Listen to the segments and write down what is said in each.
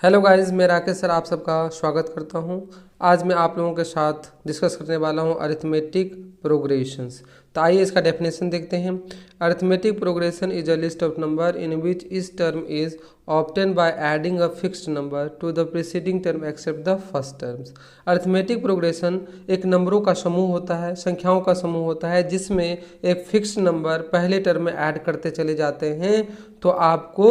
Hello guys, मैं Rakesh sir आप सबका स्वागत करता हूं। आज मैं आप लोगों के साथ डिस्कस करने वाला हूं अरिथमेटिक प्रोग्रेशंस। तो आइए इसका डेफिनेशन देखते हैं। Arithmetic progression is a list of number in which each term is obtain by adding a fixed number to the preceding term except the first terms. Arithmetic progression एक नंबरों का समूह होता है, संख्याओं का समूह होता है, जिसमें एक फिक्स्ड नंबर पहले टर्म में ऐड करते चले जाते हैं तो आपको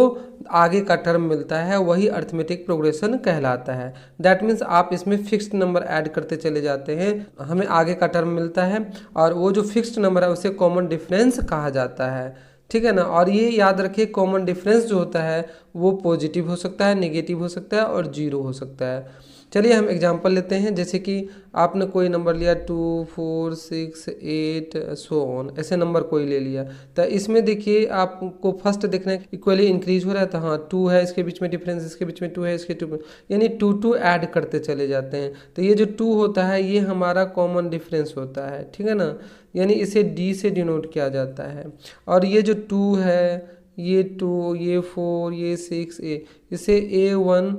आगे का टर्म मिलता है, वही अरिथमेटिक प्रोग्रेशन कहलाता है। दैट मीन्स आप इसमें फिक्स्ड नंबर ऐड करते चले जाते हैं, हमें आगे का टर्म मिलता है, और वो जो फिक्स्ड नंबर है उसे कॉमन डिफरेंस कहा जाता है। ठीक है ना। और ये याद रखिए, कॉमन डिफरेंस जो होता है वो पॉजिटिव हो सकता है, नेगेटिव हो सकता है और जीरो हो सकता है। चलिए हम एग्जांपल लेते हैं। जैसे कि आपने कोई नंबर लिया 2, 4, 6, 8 सो ऑन, ऐसे नंबर कोई ले लिया। तो इसमें देखिए आपको फर्स्ट देखना है इक्वली इंक्रीज हो रहा है, तो हाँ 2 है, इसके बीच में डिफरेंस, इसके बीच में 2 है, इसके 2 यानी 2 ऐड करते चले जाते हैं। तो ये जो 2 होता है ये हमारा कॉमन डिफरेंस होता है। ठीक है ना। यानी इसे डी से डिनोट किया जाता है। और ये जो 2 है, ये 2, ये 4, ये 6, इसे A1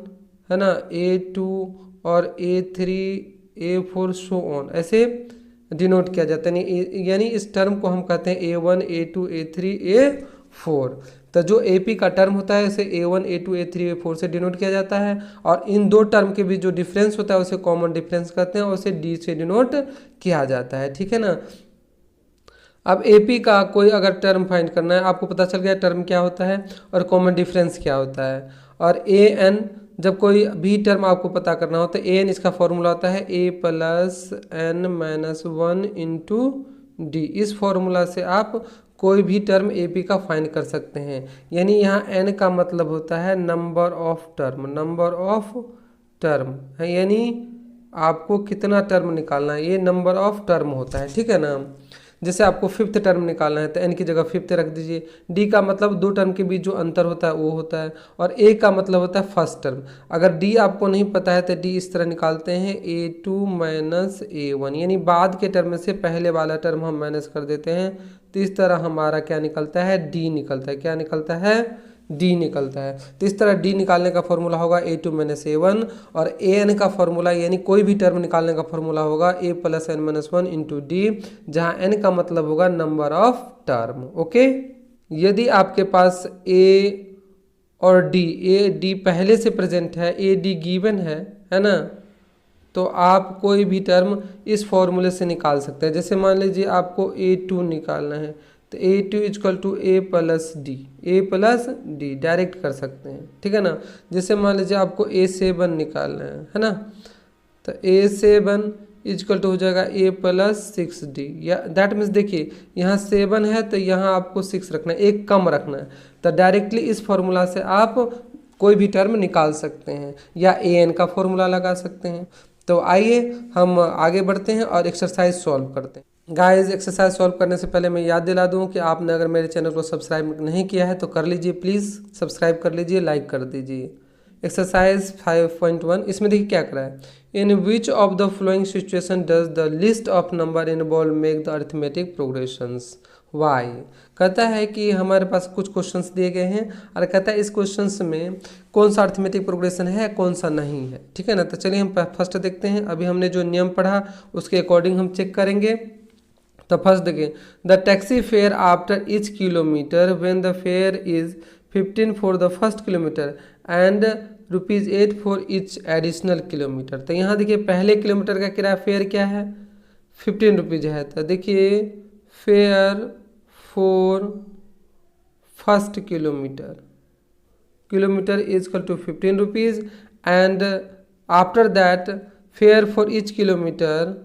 है ना, A2 और A3, A4 सो ऑन ऐसे डिनोट किया जाता है। यानी इस टर्म को हम कहते हैं A1, A2, A3, A4। तो जो AP का टर्म होता है इसे A1, A2, A3, A4 से डिनोट किया जाता है, और इन दो टर्म के बीच जो डिफरेंस होता है उसे कॉमन डिफरेंस कहते हैं और उसे D से डिनोट किया जाता है। ठीक है ना। अब AP का कोई अगर टर्म फाइंड करना है, आपको पता चल गया टर्म क्या होता है और कॉमन डिफरेंस क्या होता है। और AN, जब कोई भी टर्म आपको पता करना हो तो AN इसका फॉर्मूला होता है A plus N minus 1 into D. इस फॉर्मूला से आप कोई भी टर्म AP का फाइंड कर सकते हैं। यानी यहाँ N का मतलब होता है number of term, number of term है, यानी आपको कितना टर्म निकालना है, ये नंबर ऑफ टर्म होता है। ठीक है ना। जैसे आपको फिफ्थ टर्म निकालना है तो n की जगह फिफ्थ रख दीजिए। d का मतलब दो टर्म के बीच जो अंतर होता है वो होता है, और a का मतलब होता है फर्स्ट टर्म। अगर d आपको नहीं पता है तो d इस तरह निकालते हैं A2 माइनस A1, यानी बाद के टर्म में से पहले वाला टर्म हम माइनस कर देते हैं, तो इस तरह हमारा क्या निकलता है, d निकलता है। क्या निकलता है, D निकलता है। तो इस तरह D निकालने का फॉर्मूला होगा A2 माइनस A1, और AN का फॉर्मूला यानी कोई भी टर्म निकालने का फॉर्मूला होगा A plus N minus 1 into D, जहाँ N का मतलब होगा नंबर ऑफ टर्म। ओके। यदि आपके पास A और D, A D पहले से प्रेजेंट है, A D गिवन है ना, तो आप कोई भी टर्म इस फॉर्मूले से निकाल सकते हैं। जैसे मान लीजिए आपको A2 निकालना है तो A2 is equal to A plus D, A plus D direct कर सकते हैं। ठीक है ना। जैसे मान लीजिए आपको A7 निकालना है ना, तो A7 इजकल टू हो जाएगा A प्लस 6D। या दैट मीन्स देखिए यहाँ 7 है तो यहाँ आपको 6 रखना है, एक कम रखना है, तो डायरेक्टली इस फॉर्मूला से आप कोई भी टर्म निकाल सकते हैं या AN का फॉर्मूला लगा सकते हैं। तो आइए हम आगे बढ़ते हैं और एक्सरसाइज सॉल्व करते हैं। गाइस, एक्सरसाइज सॉल्व करने से पहले मैं याद दिला दूं कि आपने अगर मेरे चैनल को सब्सक्राइब नहीं किया है तो कर लीजिए, प्लीज़ सब्सक्राइब कर लीजिए, लाइक कर दीजिए। एक्सरसाइज 5.1, इसमें देखिए क्या करा है। In which of the following situation does the list of number involve make the arithmetic progressions why. कहता है कि हमारे पास कुछ क्वेश्चंस दिए गए हैं और कहता है इस क्वेश्चंस में कौन सा अरिथमेटिक प्रोग्रेशन है, कौन सा नहीं है। ठीक है ना। तो चलिए हम फर्स्ट देखते हैं। अभी हमने जो नियम पढ़ा उसके अकॉर्डिंग हम चेक करेंगे। तो फर्स्ट देखिए, the taxi fare after each kilometre when the fair is 15 for the first kilometre and ₹8 for each additional kilometre. तो यहाँ देखिए पहले किलोमीटर का किराया फेयर क्या है, 15 रुपीज़ है। तो देखिए fare for first kilometre is equal to 15 rupees, and after that fare for each kilometre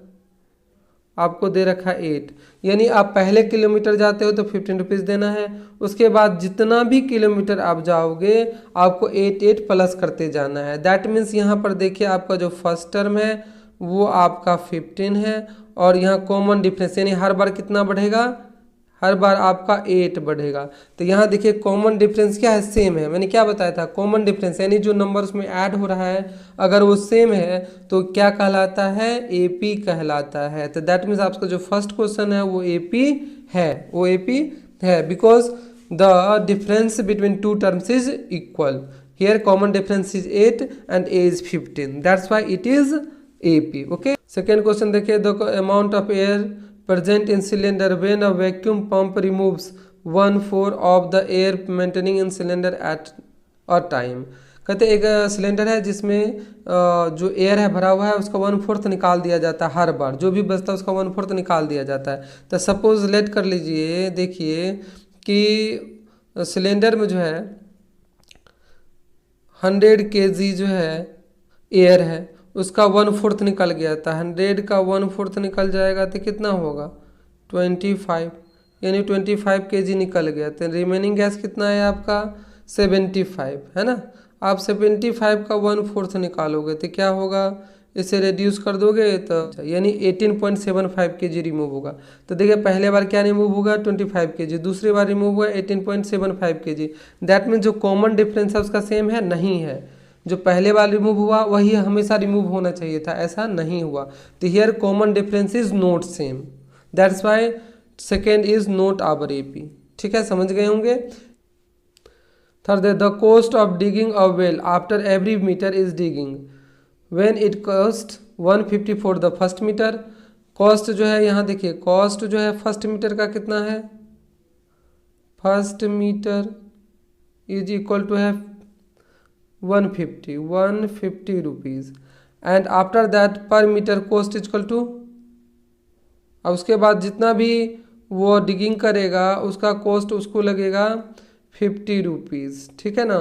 आपको दे रखा 8। यानी आप पहले किलोमीटर जाते हो तो 15 रुपीज़ देना है, उसके बाद जितना भी किलोमीटर आप जाओगे आपको 8 प्लस करते जाना है। दैट मीन्स यहाँ पर देखिए आपका जो फर्स्ट टर्म है वो आपका 15 है, और यहाँ कॉमन डिफरेंस यानी हर बार कितना बढ़ेगा, हर बार आपका 8 बढ़ेगा। तो यहाँ देखिए कॉमन डिफरेंस क्या है, सेम है। मैंने क्या बताया था, कॉमन डिफरेंस यानी जो नंबर उसमें ऐड हो रहा है अगर वो सेम है तो क्या कहलाता है, AP कहलाता है। तो दैट मीन्स आपका जो फर्स्ट क्वेश्चन है वो AP है, वो AP है, because the difference between two terms is equal. Here common difference is 8 and A is 15. That's why it is AP. Okay. Second question देखिए, the amount of air present in cylinder when a vacuum pump removes 1/4 of the air maintaining in cylinder at a time. कहते एक cylinder है जिसमें जो air है भरा हुआ है उसका 1/4 निकाल दिया जाता है हर बार, जो भी बचता है उसका 1/4 निकाल दिया जाता है। तो सपोज लेट कर लीजिए, देखिए कि सिलेंडर में जो है 100 kg जो है एयर है उसका 1/4 निकल गया था। 100 का 1/4 निकल जाएगा तो कितना होगा 25, यानी 25 kg निकल गया। तो रिमेनिंग गैस कितना है आपका 75 है ना। आप 75 का 1/4 निकालोगे तो क्या होगा, इसे रिड्यूस कर दोगे तो यानी 18.75 kg रिमूव होगा। तो देखिए पहले बार क्या रिमूव होगा 25 kg, दूसरी बार रिमूव हुआ 18.75 kg। दैट मीन्स जो कॉमन डिफरेंस है उसका सेम है, नहीं है। जो पहले बार रिमूव हुआ वही हमेशा रिमूव होना चाहिए था, ऐसा नहीं हुआ। तो here common difference is not same, that's why second is not our AP। ठीक है, समझ गए होंगे। Third, the cost of digging a well after every metre is digging when it cost 150 for the first metre. Cost जो है यहाँ देखिए, cost जो है फर्स्ट मीटर का कितना है, first metre is equal to है 150 rupees and after that per metre cost is equal to, अब उसके बाद जितना भी वो डिगिंग करेगा उसका कॉस्ट उसको लगेगा 50 रुपीज़। ठीक है ना।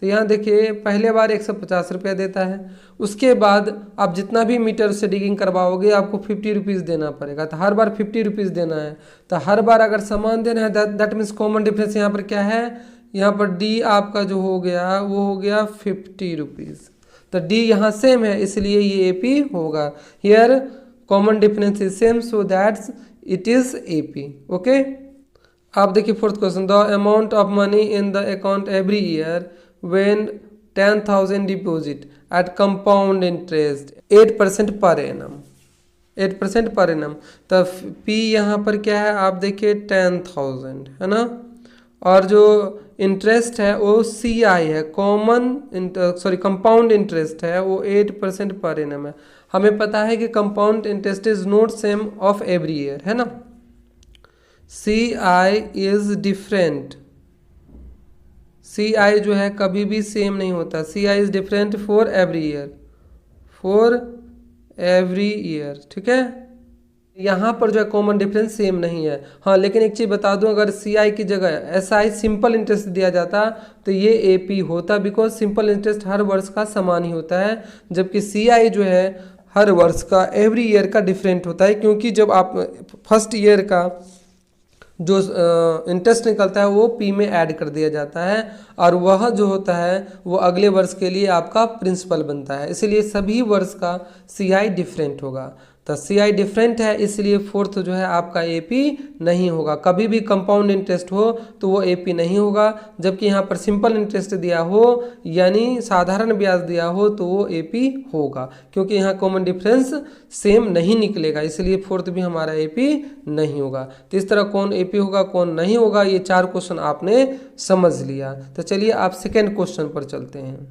तो यहाँ देखिए पहले बार 150 रुपया देता है, उसके बाद आप जितना भी मीटर से डिगिंग करवाओगे आपको 50 रुपीज़ देना पड़ेगा। तो हर बार 50 रुपीज़ देना है। तो हर बार अगर सामान देना है दैट मीन्स कॉमन डिफरेंस यहाँ पर क्या है, यहाँ पर D आपका जो हो गया वो हो गया 50 रुपीज़। तो D यहाँ सेम है इसलिए ये AP होगा। Here common difference is same so that's it is AP। Okay. आप देखिए fourth question, the amount of money in the account every year when 10,000 deposit eight compound interest 8% per annum, 8% per annum. तो P यहाँ पर क्या है आप देखिए 10,000 है ना, और जो इंटरेस्ट है वो CI है, कंपाउंड इंटरेस्ट है वो 8% पर एनम है। हमें पता है कि compound interest is not same of every year है ना। CI इज डिफरेंट, CI जो है कभी भी सेम नहीं होता। CI is different for every year, for every year. ठीक है, यहाँ पर जो है कॉमन डिफरेंस सेम नहीं है। हाँ लेकिन एक चीज़ बता दूं, अगर CI की जगह SI सिंपल इंटरेस्ट दिया जाता तो ये AP होता, बिकॉज सिंपल इंटरेस्ट हर वर्ष का समान ही होता है, जबकि CI जो है हर वर्ष का एवरी ईयर का डिफरेंट होता है। क्योंकि जब आप फर्स्ट ईयर का जो इंटरेस्ट निकलता है वो P में ऐड कर दिया जाता है और वह जो होता है वो अगले वर्ष के लिए आपका प्रिंसिपल बनता है, इसलिए सभी वर्ष का CI डिफरेंट होगा। तो CI डिफरेंट है इसलिए फोर्थ जो है आपका AP नहीं होगा। कभी भी कंपाउंड इंटरेस्ट हो तो वो AP नहीं होगा, जबकि यहाँ पर सिंपल इंटरेस्ट दिया हो यानी साधारण ब्याज दिया हो तो वो AP होगा, क्योंकि यहाँ कॉमन डिफरेंस सेम नहीं निकलेगा, इसलिए फोर्थ भी हमारा AP नहीं होगा। तो इस तरह कौन AP होगा कौन नहीं होगा ये 4 क्वेश्चन आपने समझ लिया। तो चलिए आप सेकेंड क्वेश्चन पर चलते हैं।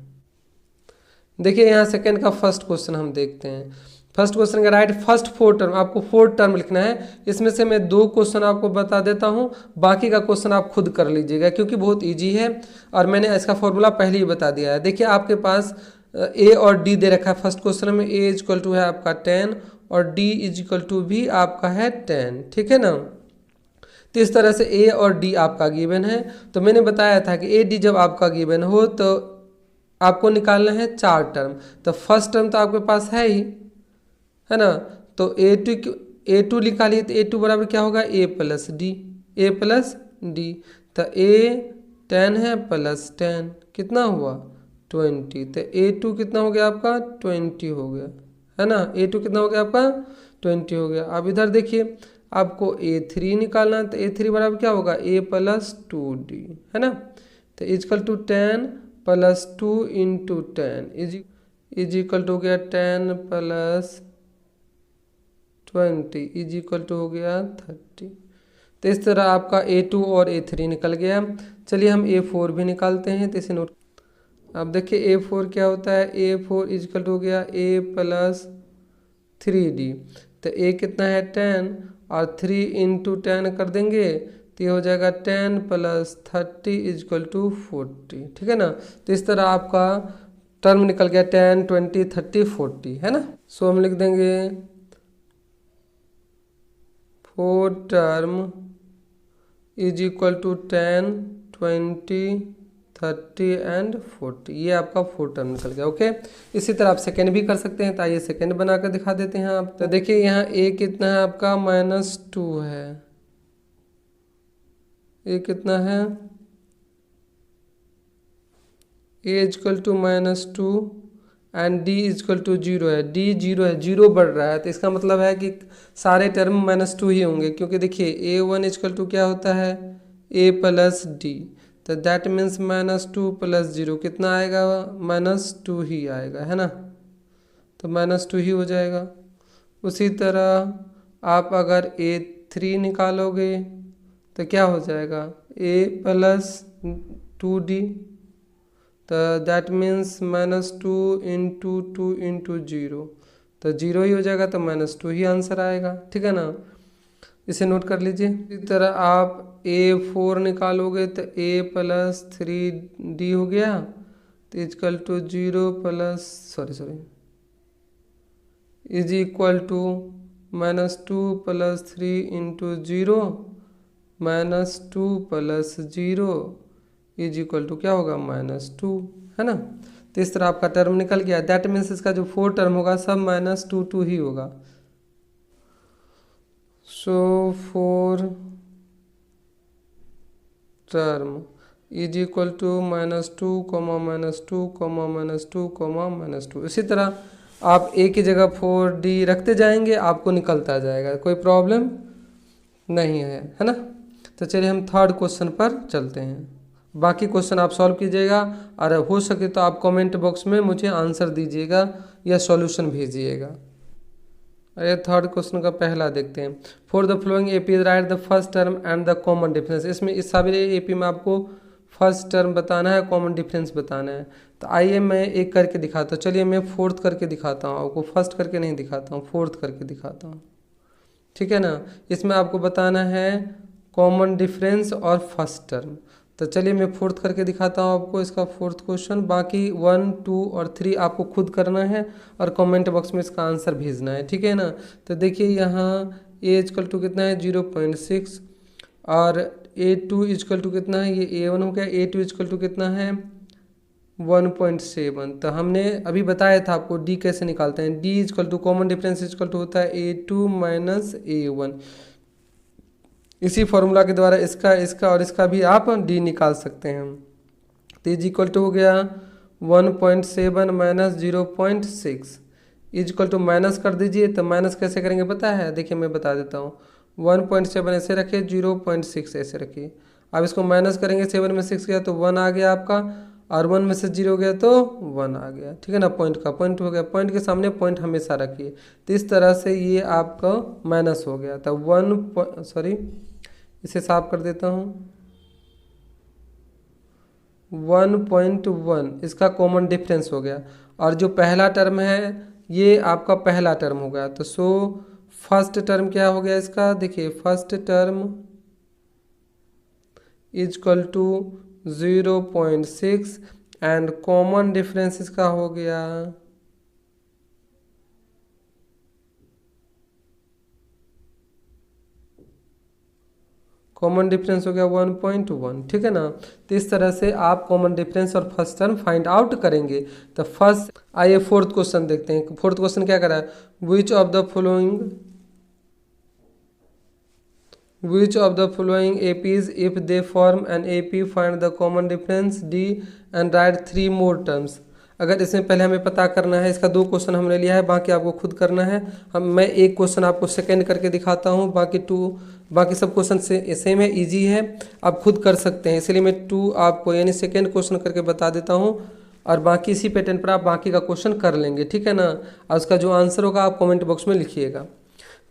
देखिए यहाँ सेकेंड का फर्स्ट क्वेश्चन हम देखते हैं। फर्स्ट क्वेश्चन का राइट फर्स्ट 4 टर्म, आपको 4 टर्म लिखना है। इसमें से मैं 2 क्वेश्चन आपको बता देता हूं, बाकी का क्वेश्चन आप खुद कर लीजिएगा क्योंकि बहुत इजी है और मैंने इसका फॉर्मूला पहले ही बता दिया है। देखिए आपके पास A और D दे रखा है फर्स्ट क्वेश्चन में। A इज इक्वल टू है आपका 10 और D इज इक्वल टू भी आपका है 10। ठीक है ना। तो इस तरह से A और D आपका गिवन है। तो मैंने बताया था कि A D जब आपका गिवन हो तो आपको निकालना है 4 टर्म। तो फर्स्ट टर्म तो आपके पास है ही है ना, तो A2 निकालिए तो A2 बराबर क्या होगा A प्लस D। तो A 10 है प्लस 10 कितना हुआ 20। तो A2 कितना हो गया आपका 20 हो गया है ना। A2 कितना हो गया आपका 20 हो गया। अब इधर देखिए आपको A3 निकालना है, तो A3 बराबर क्या होगा A प्लस 2D है ना। तो is equal to 10 plus 2 into 10 is equal to हो गया 10 प्लस 20 इज इक्वल टू हो गया 30। तो इस तरह आपका A2 और A3 निकल गया। चलिए हम A4 भी निकालते हैं, तो इसे नोट। अब देखिए A4 क्या होता है, A4 इजकल हो गया A प्लस 3D। तो A कितना है 10 और 3 इंटू 10 कर देंगे तो ये हो जाएगा 10 प्लस 30 इजकल टू 40। ठीक है ना। तो इस तरह आपका टर्म निकल गया 10 20 30 40, है ना। सो हम लिख देंगे 4 term is equal to 10 20 30 and 40। ये आपका 4 टर्म निकल गया। ओके, इसी तरह आप सेकेंड भी कर सकते हैं। तो आइए सेकेंड बनाकर दिखा देते हैं आप। तो देखिए यहाँ A कितना है आपका -2 है। A कितना है, A is equal to -2 and D is equal to 0 है। D 0 है, 0 बढ़ रहा है, तो इसका मतलब है कि सारे टर्म -2 ही होंगे, क्योंकि देखिए A1 इजकल टू क्या होता है A प्लस D। तो दैट मीन्स -2 प्लस 0 कितना आएगा, -2 ही आएगा, है ना। तो -2 ही हो जाएगा। उसी तरह आप अगर A3 निकालोगे तो क्या हो जाएगा A प्लस 2D। तो दैट मीन्स -2 इंटू 2 इंटू 0, तो 0 ही हो जाएगा, तो -2 ही आंसर आएगा। ठीक है ना, इसे नोट कर लीजिए। इसी तरह आप A4 निकालोगे तो A प्लस 3D हो गया, तो is equal to 0 plus sorry is equal to -2 plus 3 into 0 -2 plus 0 is equal to क्या होगा -2, है ना। तो इस तरह आपका टर्म निकल गया। दैट मीन्स इसका जो 4 टर्म होगा सब -2 ही होगा। सो 4 टर्म इज इक्वल टू -2, -2, -2, -2। इसी तरह आप A की जगह 4D रखते जाएंगे, आपको निकलता जाएगा, कोई प्रॉब्लम नहीं है ना। तो चलिए हम थर्ड क्वेश्चन पर चलते हैं। बाकी क्वेश्चन आप सॉल्व कीजिएगा, और हो सके तो आप कमेंट बॉक्स में मुझे आंसर दीजिएगा या सॉल्यूशन भेजिएगा। अरे थर्ड क्वेश्चन का पहला देखते हैं। For the flowing AP right the first term and the common difference. इसमें इस सारे AP में आपको फर्स्ट टर्म बताना है, कॉमन डिफरेंस बताना है। तो आइए मैं एक करके दिखाता हूँ। चलिए मैं फोर्थ करके दिखाता हूँ आपको, फर्स्ट करके नहीं दिखाता हूँ, फोर्थ करके दिखाता हूँ। ठीक है ना। इसमें आपको बताना है कॉमन डिफरेंस और फर्स्ट टर्म। तो चलिए मैं फोर्थ करके दिखाता हूँ आपको इसका फोर्थ क्वेश्चन। बाकी 1, 2 और 3 आपको खुद करना है और कमेंट बॉक्स में इसका आंसर भेजना है। ठीक है ना। तो देखिए यहाँ A इजकल टू कितना है 0.6 और A2 इजकल टू कितना है, ये A1 हो गया। A2 इजकल टू कितना है 1.7। तो हमने अभी बताया था आपको D कैसे निकालते हैं। D is equal to common difference is equal to होता है A2 माइनस A1। इसी फॉर्मूला के द्वारा इसका और इसका भी आप D निकाल सकते हैं। तो इज इक्वल टू हो गया 1.7 माइनस 0.6 इजकल टू माइनस कर दीजिए। तो माइनस कैसे करेंगे पता है, देखिए मैं बता देता हूँ। 1.7 ऐसे रखिए, 0.6 ऐसे रखिए। अब इसको माइनस करेंगे, 7 में 6 गया तो 1 आ गया आपका, और 1 में से 0 गया तो 1 आ गया। ठीक है ना, पॉइंट का पॉइंट हो गया। पॉइंट के सामने पॉइंट हमेशा रखिए। तो इस तरह से ये आपका माइनस हो गया। तो इसे साफ कर देता हूँ। 1.1 इसका कॉमन डिफरेंस हो गया, और जो पहला टर्म है ये आपका पहला टर्म हो गया। तो सो फर्स्ट टर्म क्या हो गया इसका, देखिए first term is equal to 0.6 and common difference इसका हो गया कॉमन डिफरेंस हो गया 1.1। ठीक है ना। तो इस तरह से आप कॉमन डिफरेंस और फर्स्ट टर्म फाइंड आउट करेंगे। तो फर्स्ट आइए फोर्थ क्वेश्चन देखते हैं। फोर्थ क्वेश्चन क्या करा है, विच of the following APs if they form an AP find the common difference D and write 3 more terms। अगर इसमें पहले हमें पता करना है, इसका 2 क्वेश्चन हमने लिया है, बाकी आपको खुद करना है। मैं एक क्वेश्चन आपको सेकंड करके दिखाता हूँ, बाकी सब क्वेश्चन से सेम है, इजी है, आप खुद कर सकते हैं। इसलिए मैं 2 आपको यानी सेकंड क्वेश्चन करके बता देता हूँ, और बाकी इसी पैटर्न पर आप बाकी का क्वेश्चन कर लेंगे। ठीक है ना। और उसका जो आंसर होगा आप कमेंट बॉक्स में लिखिएगा।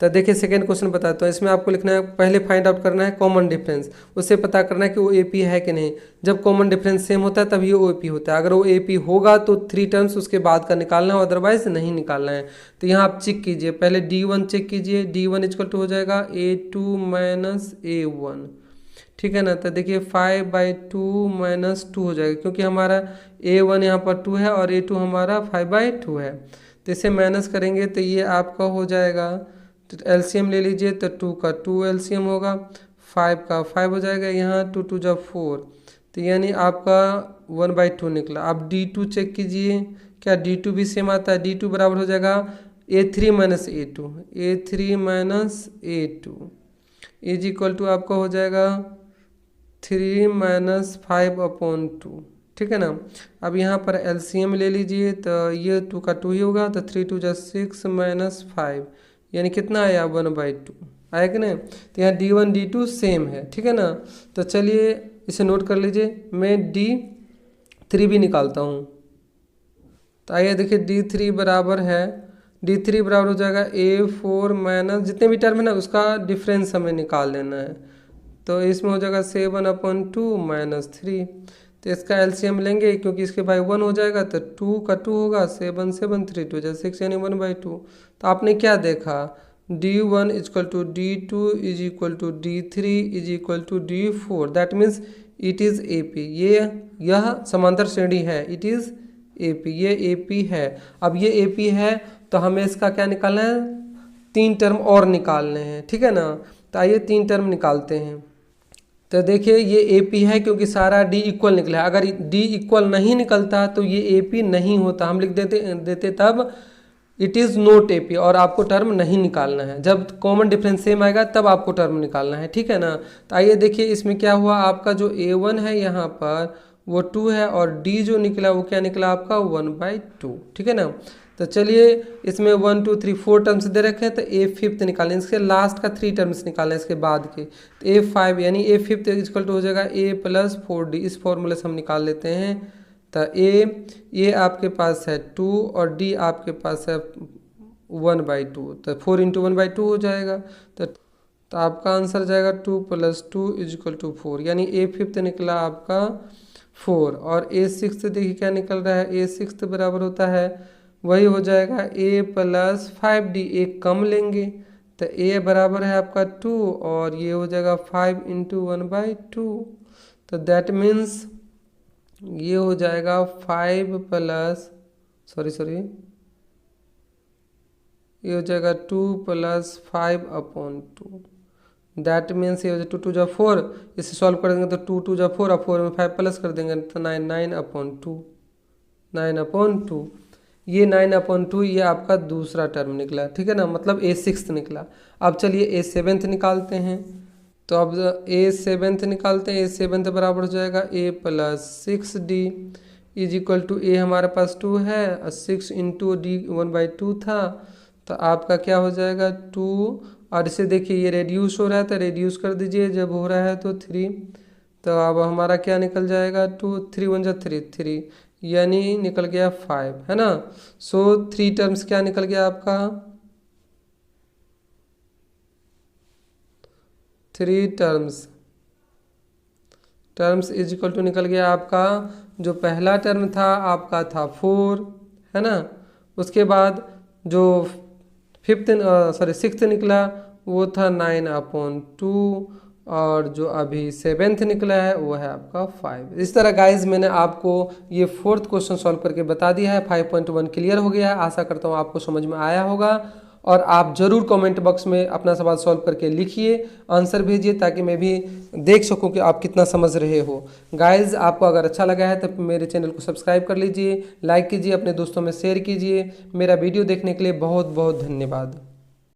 तो देखिए सेकेंड क्वेश्चन बताता हूँ। इसमें आपको लिखना है, पहले फाइंड आउट करना है कॉमन डिफरेंस, उससे पता करना है कि वो एपी है कि नहीं। जब कॉमन डिफरेंस सेम होता है तभी वो एपी होता है। अगर वो एपी होगा तो 3 टर्म्स उसके बाद का निकालना है, अदरवाइज नहीं निकालना है। तो यहाँ आप चेक कीजिए, पहले D1 चेक कीजिए। D1 इक्वल टू हो जाएगा A2 माइनस A1, ठीक है ना। तो देखिए 5/2 माइनस 2 हो जाएगा, क्योंकि हमारा A1 यहाँ पर 2 है और A2 हमारा 5/2 है। तो इसे माइनस करेंगे तो ये आपका हो जाएगा, तो एलसीएम ले लीजिए, तो 2 का 2 एलसीएम होगा, 5 का 5 हो जाएगा, यहाँ 2 2 जब 4, तो यानी आपका 1/2 निकला। आप D2 चेक कीजिए, क्या D2 भी सेम आता है। D2 बराबर हो जाएगा A3 minus A2, A3 minus A2 is equal to आपका हो जाएगा 3 माइनस 5/2, ठीक है ना। अब यहाँ पर एलसीएम ले लीजिए, तो ये 2 का 2 ही होगा, तो 3 2 जा 6 माइनस 5, यानी कितना आया 1/2 आया कि नहीं। तो यहाँ D1 D2 सेम है, ठीक है ना। तो चलिए इसे नोट कर लीजिए, मैं D3 भी निकालता हूँ। तो आइए देखिए D3 बराबर है, D3 बराबर हो जाएगा A4 माइनस जितने भी टर्म है ना उसका डिफरेंस हमें निकाल लेना है। तो इसमें हो जाएगा 7/2 माइनस 3, तो इसका एलसीएम लेंगे क्योंकि इसके बाई 1 हो जाएगा, तो 2 का 2 होगा, 7 7 3 2 जा 6 यानी 1/2। तो आपने क्या देखा, D1 equal to D2 is equal to D3 is equal to D4, that means it is AP। यह समांतर श्रेणी है, इट इज़ AP, ये AP है। अब ये AP है तो हमें इसका क्या निकालना है, 3 टर्म और निकालने हैं, ठीक है ना। तो आइए 3 टर्म निकालते हैं। तो देखिए ये AP है क्योंकि सारा D इक्वल निकला है। अगर D इक्वल नहीं निकलता तो ये AP नहीं होता, हम लिख देते तब इट इज़ नॉट AP, और आपको टर्म नहीं निकालना है। जब कॉमन डिफरेंस सेम आएगा तब आपको टर्म निकालना है, ठीक है ना। तो आइए देखिए इसमें क्या हुआ, आपका जो A1 है यहाँ पर वो 2 है, और D जो निकला वो क्या निकला आपका 1/2, ठीक है ना। तो चलिए इसमें 1 2 3 4 टर्म्स दे रखे हैं, तो A5 निकालें, इसके लास्ट का 3 टर्म्स निकालें इसके बाद के। तो A5 यानी A5 इक्वल टू हो जाएगा A + 4D, इस फॉर्मूले से हम निकाल लेते हैं। तो A आपके पास है 2 और D आपके पास है 1/2, तो 4 × 1/2 हो जाएगा। तो आपका आंसर जाएगा 2 + 2 = 4, यानी A5 निकला आपका 4। और A6 देखिए क्या निकल रहा है, A6 बराबर होता है वही हो जाएगा A + 5D, एक कम लेंगे तो A बराबर है आपका 2 और ये हो जाएगा 5 × 1/2, तो दैट मीन्स ये हो जाएगा 5 + ये हो जाएगा 2 + 5/2, दैट मीन्स ये हो जाएगा 2 2 जा 4, इसे सॉल्व कर देंगे तो 2 2 जा 4 और 4 में 5 प्लस कर देंगे तो 9/2, ये 9/2 ये आपका दूसरा टर्म निकला, ठीक है ना, मतलब A6 निकला। अब चलिए A7 निकालते हैं। तो अब A7 निकालते हैं, A7 बराबर हो जाएगा A + 6D is equal to A हमारे पास 2 है और 6 × D 1/2 था, तो आपका क्या हो जाएगा 2, और इसे देखिए ये रेड्यूस हो रहा है तो रेड्यूस कर दीजिए, जब हो रहा है तो 3, तो अब हमारा क्या निकल जाएगा 2 3 1 जा 3 यानी निकल गया 5, है ना। सो 3 टर्म्स क्या निकल गया आपका 3 टर्म्स इज इक्वल टू निकल गया आपका, जो पहला टर्म था आपका था 4, है ना। उसके बाद जो 6th निकला वो था 9/2, और जो अभी 7th निकला है वो है आपका 5। इस तरह गाइज मैंने आपको ये 4th क्वेश्चन सॉल्व करके बता दिया है। 5.1 क्लियर हो गया है, आशा करता हूँ आपको समझ में आया होगा। और आप ज़रूर कमेंट बॉक्स में अपना सवाल सॉल्व करके लिखिए, आंसर भेजिए, ताकि मैं भी देख सकूं कि आप कितना समझ रहे हो। गाइज आपको अगर अच्छा लगा है तो मेरे चैनल को सब्सक्राइब कर लीजिए, लाइक कीजिए, अपने दोस्तों में शेयर कीजिए। मेरा वीडियो देखने के लिए बहुत बहुत धन्यवाद।